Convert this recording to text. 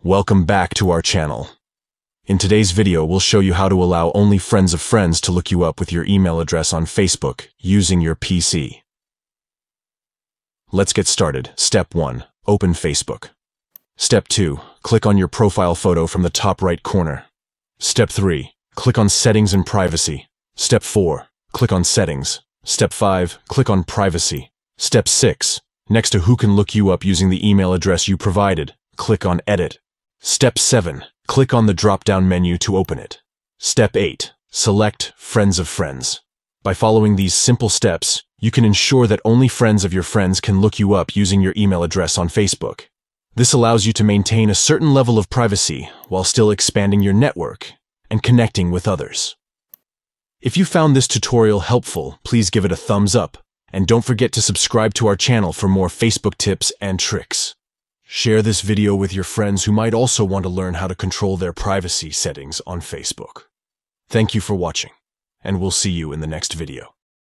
Welcome back to our channel. In today's video, we'll show you how to allow only friends of friends to look you up with your email address on Facebook using your PC. Let's get started. Step 1. Open Facebook. Step 2. Click on your profile photo from the top right corner. Step 3. Click on Settings and Privacy. Step 4. Click on Settings. Step 5. Click on Privacy. Step 6. Next to who can look you up using the email address you provided, click on Edit. Step 7. Click on the drop-down menu to open it. Step 8. Select Friends of Friends. By following these simple steps, you can ensure that only friends of your friends can look you up using your email address on Facebook. This allows you to maintain a certain level of privacy while still expanding your network and connecting with others. If you found this tutorial helpful, please give it a thumbs up, and don't forget to subscribe to our channel for more Facebook tips and tricks. Share this video with your friends who might also want to learn how to control their privacy settings on Facebook. Thank you for watching, and we'll see you in the next video.